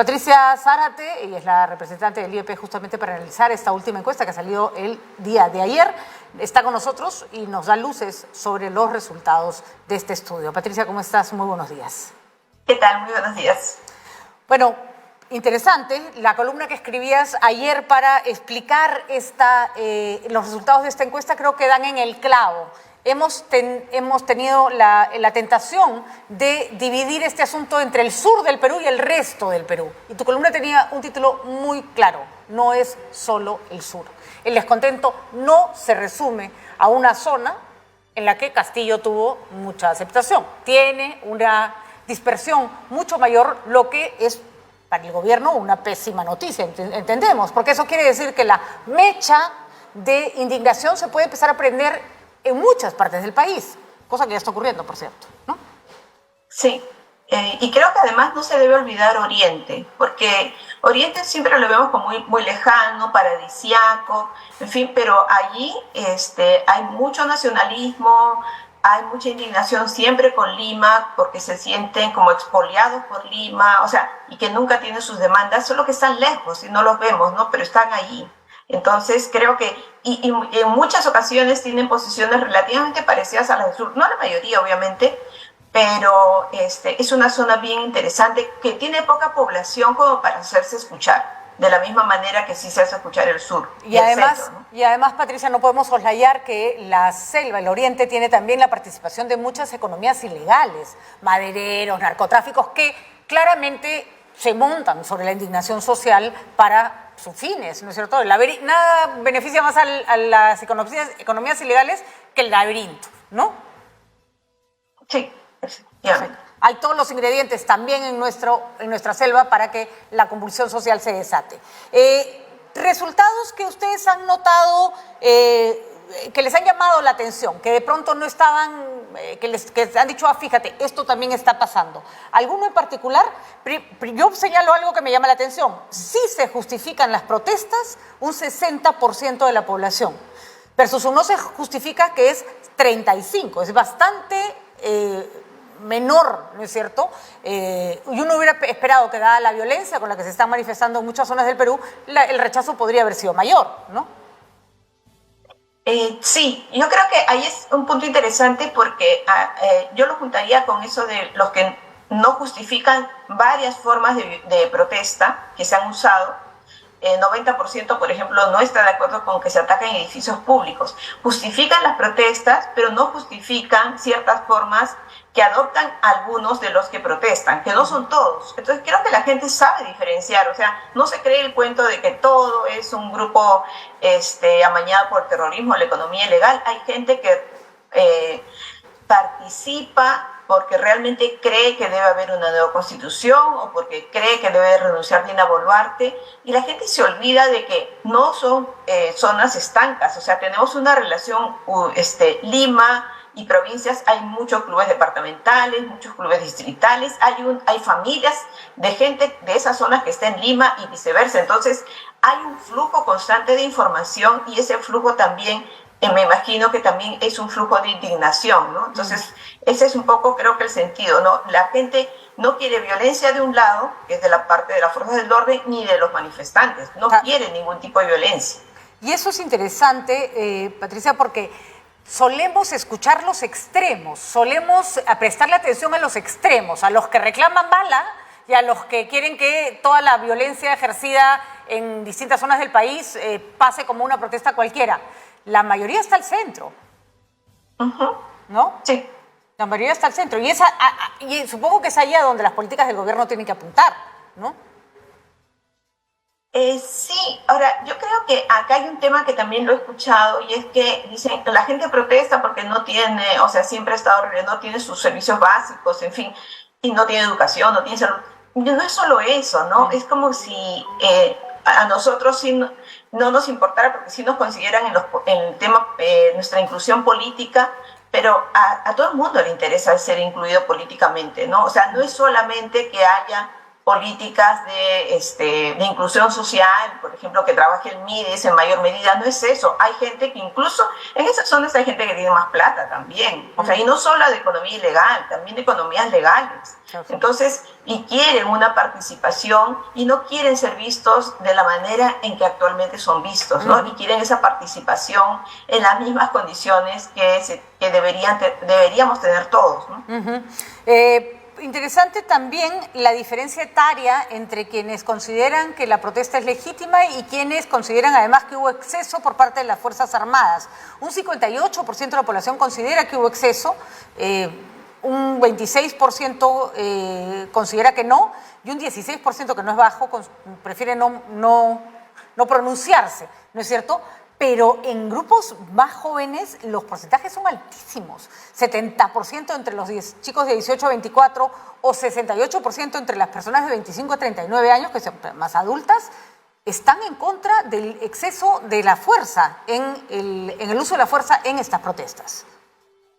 Patricia Zárate, ella es la representante del IEP justamente para analizar esta última encuesta que ha salido el día de ayer. Está con nosotros y nos da luces sobre los resultados de este estudio. Patricia, ¿cómo estás? Muy buenos días. ¿Qué tal? Muy buenos días. Bueno, interesante la columna que escribías ayer para explicar los resultados de esta encuesta. Creo que dan en el clavo. Hemos tenido la tentación de dividir este asunto entre el sur del Perú y el resto del Perú. Y tu columna tenía un título muy claro: no es solo el sur. El descontento no se resume a una zona en la que Castillo tuvo mucha aceptación. Tiene una dispersión mucho mayor, lo que es para el gobierno una pésima noticia, entendemos, porque eso quiere decir que la mecha de indignación se puede empezar a prender en muchas partes del país, cosa que ya está ocurriendo, por cierto, ¿no? Sí, y creo que además no se debe olvidar Oriente, porque Oriente siempre lo vemos como muy lejano, paradisiaco, en fin, pero allí hay mucho nacionalismo, hay mucha indignación siempre con Lima, porque se sienten como expoliados por Lima, o sea, y que nunca tienen sus demandas, solo que están lejos y no los vemos, ¿no? Pero están allí. Entonces creo que, y en muchas ocasiones tienen posiciones relativamente parecidas a las del sur, no la mayoría obviamente, pero es una zona bien interesante que tiene poca población como para hacerse escuchar, de la misma manera que sí se hace escuchar el sur y además, el centro, ¿no? Y además, Patricia, no podemos soslayar que la selva, el oriente, tiene también la participación de muchas economías ilegales, madereros, narcotráficos, que claramente se montan sobre la indignación social para sus fines, ¿no es cierto? Nada beneficia más a las economías ilegales que el laberinto, ¿no? Sí, efectivamente. Hay todos los ingredientes también en nuestra selva para que la convulsión social se desate. Resultados que ustedes han notado, que les han llamado la atención, que de pronto no estaban, que han dicho, fíjate, esto también está pasando. ¿Alguno en particular? Yo señalo algo que me llama la atención. Sí se justifican las protestas un 60% de la población, versus no se justifica, que es 35%. Es bastante menor, ¿no es cierto? Y uno hubiera esperado que, dada la violencia con la que se están manifestando en muchas zonas del Perú, el rechazo podría haber sido mayor, ¿no? Sí, yo creo que ahí es un punto interesante porque yo lo juntaría con eso de los que no justifican varias formas de protesta que se han usado. 90%, por ejemplo, no está de acuerdo con que se ataquen edificios públicos. Justifican las protestas, pero no justifican ciertas formas que adoptan algunos de los que protestan, que no son todos. Entonces creo que la gente sabe diferenciar, o sea, no se cree el cuento de que todo es un grupo amañado por el terrorismo, la economía ilegal. Hay gente que participa porque realmente cree que debe haber una nueva constitución o porque cree que debe renunciar Dina Boluarte, y la gente se olvida de que no son zonas estancas, o sea, tenemos una relación Lima y provincias, hay muchos clubes departamentales, muchos clubes distritales, hay familias de gente de esas zonas que está en Lima y viceversa. Entonces hay un flujo constante de información y ese flujo también, me imagino que también es un flujo de indignación, ¿no? Entonces ese es un poco, creo que el sentido, ¿no? La gente no quiere violencia de un lado, que es de la parte de las fuerzas del orden, ni de los manifestantes, no quiere ningún tipo de violencia. Y eso es interesante, Patricia, porque solemos escuchar los extremos, solemos prestarle atención a los extremos, a los que reclaman bala y a los que quieren que toda la violencia ejercida en distintas zonas del país pase como una protesta cualquiera. La mayoría está al centro, ¿no? Sí. La mayoría está al centro. Y supongo que es allá donde las políticas del gobierno tienen que apuntar, ¿no? Sí, ahora yo creo que acá hay un tema que también lo he escuchado, y es que dicen que la gente protesta porque no tiene, o sea, siempre ha estado, no tiene sus servicios básicos, en fin, y no tiene educación, no tiene salud. No es solo eso, ¿no? Es como si a nosotros sí no nos importara, porque sí nos consideran en el tema nuestra inclusión política, pero a todo el mundo le interesa ser incluido políticamente, ¿no? O sea, no es solamente que haya políticas de inclusión social, por ejemplo, que trabaje el MIDES en mayor medida. No es eso. Hay gente que incluso en esas zonas hay gente que tiene más plata también. O sea, y no solo de economía ilegal, también de economías legales. Entonces, y quieren una participación y no quieren ser vistos de la manera en que actualmente son vistos, ¿no? Y quieren esa participación en las mismas condiciones que deberíamos tener todos, ¿no? Interesante también la diferencia etaria entre quienes consideran que la protesta es legítima y quienes consideran además que hubo exceso por parte de las Fuerzas Armadas. Un 58% de la población considera que hubo exceso, un 26% considera que no, y un 16% que no es bajo, prefiere no pronunciarse, ¿no es cierto? Pero en grupos más jóvenes los porcentajes son altísimos. 70% entre los chicos de 18 a 24 o 68% entre las personas de 25 a 39 años, que son más adultas, están en contra del exceso de la fuerza, en el uso de la fuerza en estas protestas.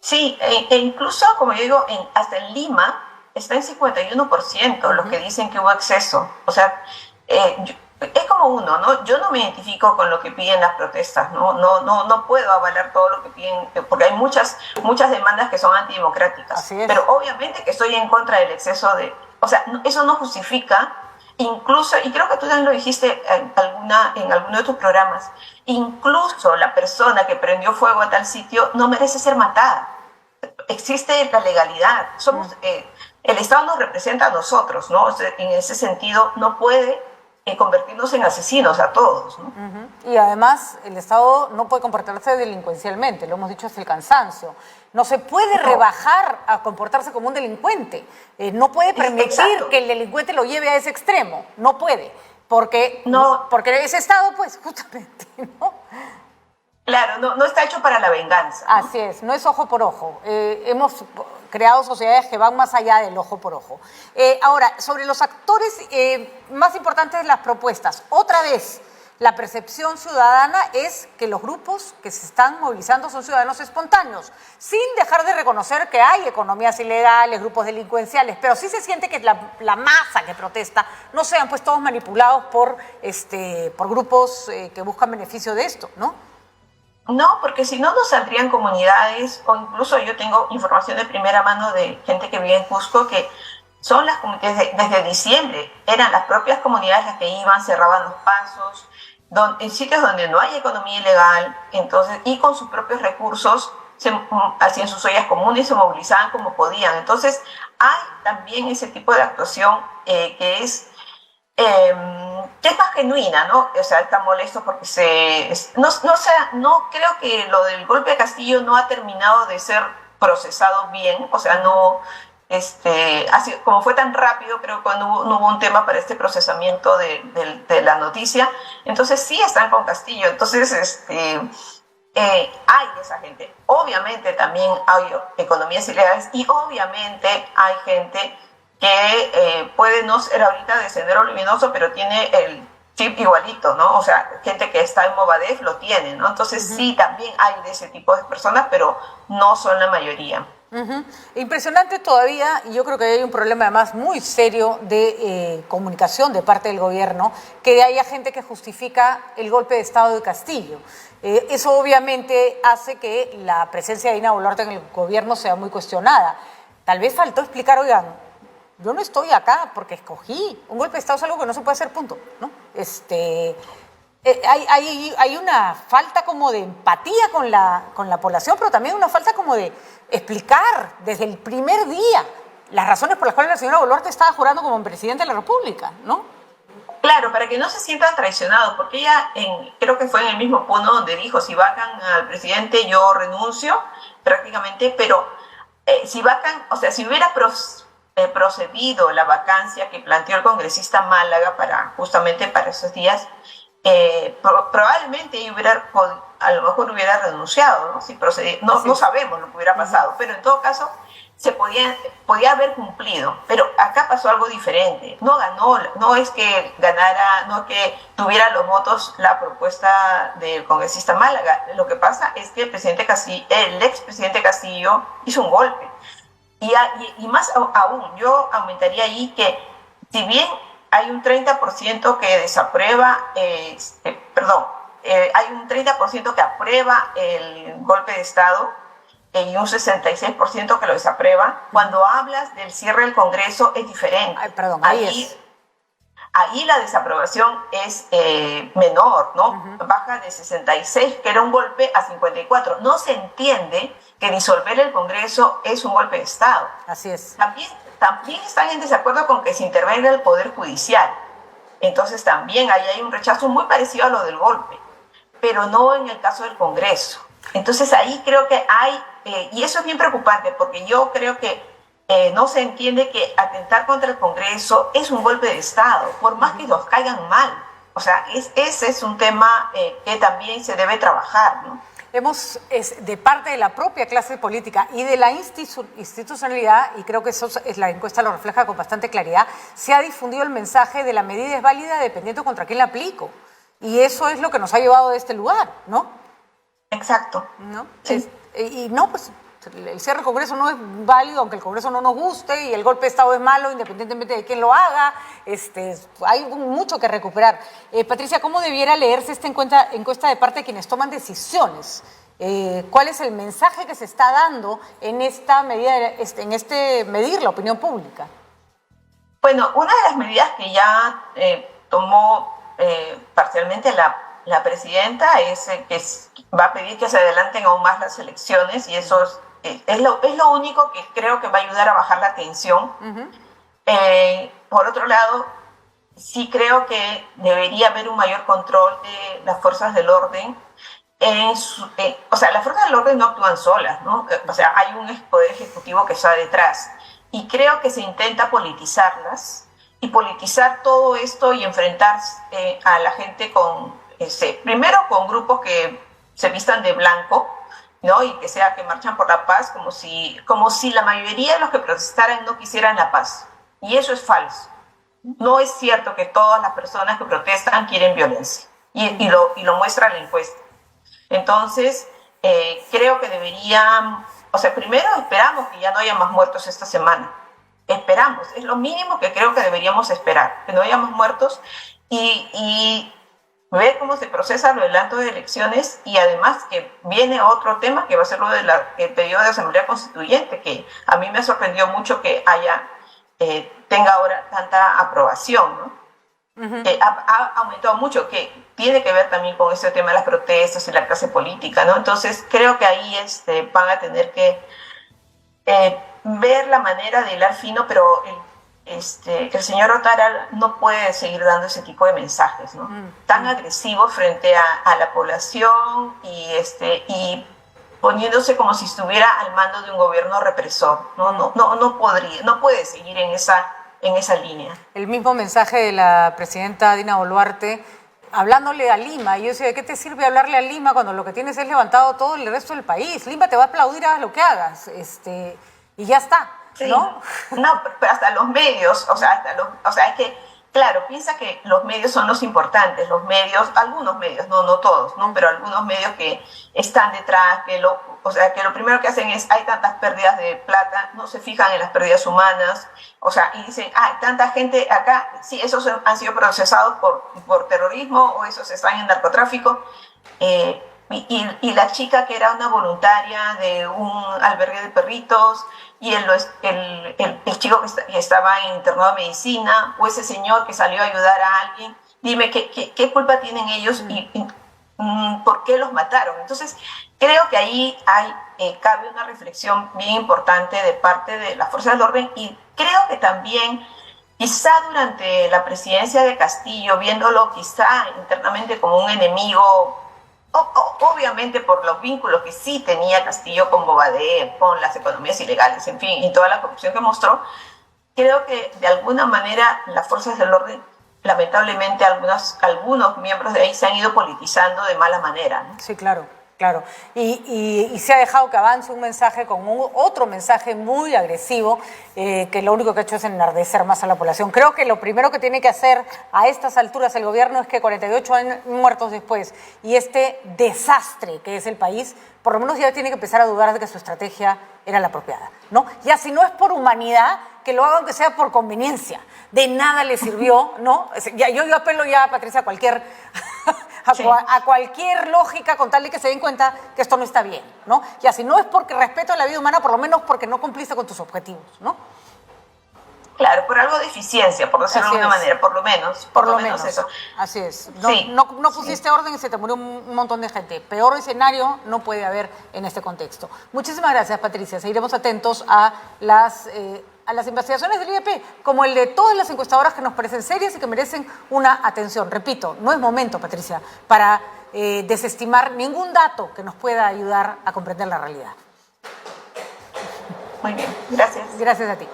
Sí, e incluso, como yo digo, hasta en Lima está en 51% los que dicen que hubo exceso. O sea, es como uno, ¿no? Yo no me identifico con lo que piden las protestas, no puedo avalar todo lo que piden, porque hay muchas demandas que son antidemocráticas. Así es. Pero obviamente que estoy en contra del exceso de... O sea, eso no justifica, incluso, y creo que tú también lo dijiste en alguno de tus programas, incluso la persona que prendió fuego a tal sitio no merece ser matada. Existe la legalidad. El Estado nos representa a nosotros, ¿no? O sea, en ese sentido, no puede convertirnos en asesinos a todos, ¿no? Y además el Estado no puede comportarse delincuencialmente, lo hemos dicho hasta el cansancio. No se puede rebajar a comportarse como un delincuente. No puede permitir que el delincuente lo lleve a ese extremo. No puede. Porque ese Estado, pues, justamente, ¿no? Claro, no está hecho para la venganza, ¿no? Así es, no es ojo por ojo. Hemos creado sociedades que van más allá del ojo por ojo. Ahora, sobre los actores más importantes de las propuestas, otra vez, la percepción ciudadana es que los grupos que se están movilizando son ciudadanos espontáneos, sin dejar de reconocer que hay economías ilegales, grupos delincuenciales, pero sí se siente que la masa que protesta no sean pues todos manipulados por grupos que buscan beneficio de esto, ¿no? No, porque si no nos saldrían comunidades, o incluso yo tengo información de primera mano de gente que vive en Cusco, que son las comunidades desde diciembre, eran las propias comunidades las que iban, cerraban los pasos, en sitios donde no hay economía ilegal, entonces, y con sus propios recursos hacían sus ollas comunes y se movilizaban como podían. Entonces, hay también ese tipo de actuación que es más genuina, ¿no? O sea, está molesto porque no creo que lo del golpe de Castillo no ha terminado de ser procesado bien, o sea, así, como fue tan rápido, creo que no hubo un tema para este procesamiento de la noticia, entonces sí están con Castillo, entonces hay esa gente. Obviamente también hay economías ilegales y obviamente hay gente que puede no ser ahorita de Sendero Luminoso, pero tiene el chip igualito, ¿no? O sea, gente que está en Movadef lo tiene, ¿no? Entonces sí, también hay de ese tipo de personas, pero no son la mayoría. Impresionante todavía, y yo creo que hay un problema además muy serio de comunicación de parte del gobierno, que haya gente que justifica el golpe de Estado de Castillo. Eso obviamente hace que la presencia de Dina Boluarte en el gobierno sea muy cuestionada. Tal vez faltó explicar, oigan, yo no estoy acá porque escogí. Un golpe de Estado es algo que no se puede hacer, punto, ¿no? Hay una falta como de empatía con la población, pero también una falta como de explicar desde el primer día las razones por las cuales la señora Boluarte estaba jurando como presidente de la República, ¿no? Claro, para que no se sientan traicionados, porque ella creo que fue en el mismo punto donde dijo, si vacan al presidente yo renuncio, prácticamente, pero si vacan, o sea, si hubiera procedido la vacancia que planteó el congresista Málaga justamente para esos días, probablemente a lo mejor hubiera renunciado, ¿no? Si procedía, no sabemos lo que hubiera pasado, pero en todo caso se podía haber cumplido. Pero acá pasó algo diferente. No ganó, no es que ganara, no es que tuviera los votos la propuesta del congresista Málaga. Lo que pasa es que el expresidente Castillo hizo un golpe. Y más aún, yo aumentaría ahí que si bien hay un 30% que desaprueba, hay un 30% que aprueba el golpe de Estado y un 66% que lo desaprueba, cuando hablas del cierre del Congreso es diferente. Ahí la desaprobación es menor, ¿no? Baja de 66, que era un golpe, a 54. No se entiende que disolver el Congreso es un golpe de Estado. Así es. También están en desacuerdo con que se intervenga el Poder Judicial. Entonces también ahí hay un rechazo muy parecido a lo del golpe, pero no en el caso del Congreso. Entonces ahí creo que hay, y eso es bien preocupante, porque yo creo que no se entiende que atentar contra el Congreso es un golpe de Estado, por más que nos caigan mal. O sea, ese es un tema que también se debe trabajar, ¿no? De parte de la propia clase política y de la institucionalidad, y creo que la encuesta lo refleja con bastante claridad, se ha difundido el mensaje de la medida es válida dependiendo contra quién la aplico. Y eso es lo que nos ha llevado a este lugar, ¿no? Exacto. ¿No? Sí. Y no, pues el cierre del Congreso no es válido, aunque el Congreso no nos guste, y el golpe de Estado es malo independientemente de quién lo haga. Hay mucho que recuperar. Patricia, ¿cómo debiera leerse esta encuesta de parte de quienes toman decisiones? ¿Cuál es el mensaje que se está dando en esta medida, en medir la opinión pública? Bueno, una de las medidas que ya tomó parcialmente la presidenta es que va a pedir que se adelanten aún más las elecciones, y eso es lo único que creo que va a ayudar a bajar la tensión. Por otro lado, sí creo que debería haber un mayor control de las fuerzas del orden. O sea, las fuerzas del orden no actúan solas, ¿no? O sea, hay un poder ejecutivo que está detrás, y creo que se intenta politizarlas y politizar todo esto y enfrentar a la gente primero con grupos que se vistan de blanco, ¿no? Y que marchan por la paz, como si la mayoría de los que protestaran no quisieran la paz. Y eso es falso. No es cierto que todas las personas que protestan quieren violencia. Y lo muestra la encuesta. Entonces, creo que primero esperamos que ya no haya más muertos esta semana. Esperamos, es lo mínimo que creo que deberíamos esperar, que no haya más muertos y ver cómo se procesa el adelanto de elecciones, y además que viene otro tema que va a ser lo del periodo de Asamblea Constituyente, que a mí me sorprendió mucho que tenga ahora tanta aprobación, ¿no? Ha aumentado mucho, que tiene que ver también con este tema de las protestas y la clase política, ¿no? Entonces creo que ahí van a tener que ver la manera de hilar fino, pero el señor Otárola no puede seguir dando ese tipo de mensajes, ¿no? Tan agresivos frente a la población y poniéndose como si estuviera al mando de un gobierno represor. No puede seguir en esa línea. El mismo mensaje de la presidenta Dina Boluarte hablándole a Lima, y yo decía, ¿de qué te sirve hablarle a Lima cuando lo que tienes es levantado todo el resto del país? Lima te va a aplaudir, hagas lo que hagas, y ya está. Sí. ¿No? No, pero hasta los medios, es que, claro, piensa que los medios son los importantes, algunos medios, no todos, ¿no? Pero algunos medios que están detrás, que lo primero que hacen es, hay tantas pérdidas de plata, no se fijan en las pérdidas humanas, y dicen, tanta gente acá, sí, esos han sido procesados por terrorismo, o esos están en narcotráfico, y la chica que era una voluntaria de un albergue de perritos, y el chico que estaba internado de medicina, o ese señor que salió a ayudar a alguien, dime qué culpa tienen ellos y por qué los mataron. Entonces creo que ahí cabe una reflexión bien importante de parte de las fuerzas del orden, y creo que también quizá durante la presidencia de Castillo, viéndolo quizá internamente como un enemigo, obviamente por los vínculos que sí tenía Castillo con Bobadé, con las economías ilegales, en fin, y toda la corrupción que mostró, creo que de alguna manera las fuerzas del orden, lamentablemente algunos miembros de ahí se han ido politizando de mala manera, ¿no? Sí, claro. Y se ha dejado que avance un mensaje con otro mensaje muy agresivo, que lo único que ha hecho es enardecer más a la población. Creo que lo primero que tiene que hacer a estas alturas el gobierno es que 48 años muertos después y este desastre que es el país, por lo menos ya tiene que empezar a dudar de que su estrategia era la apropiada, ¿no? Ya si no es por humanidad, que lo haga aunque sea por conveniencia. De nada le sirvió, ¿no? Yo apelo ya, Patricia, a cualquier lógica con tal de que se den cuenta que esto no está bien, ¿no? Ya, si no es porque respeto a la vida humana, por lo menos porque no cumpliste con tus objetivos, ¿no? Claro, por algo de eficiencia, por decirlo de alguna manera, por lo menos. Por lo menos eso. Así es. No pusiste orden y se te murió un montón de gente. Peor escenario no puede haber en este contexto. Muchísimas gracias, Patricia. Seguiremos atentos a las investigaciones del IEP, como el de todas las encuestadoras que nos parecen serias y que merecen una atención. Repito, no es momento, Patricia, para desestimar ningún dato que nos pueda ayudar a comprender la realidad. Muy bien, gracias. Gracias a ti.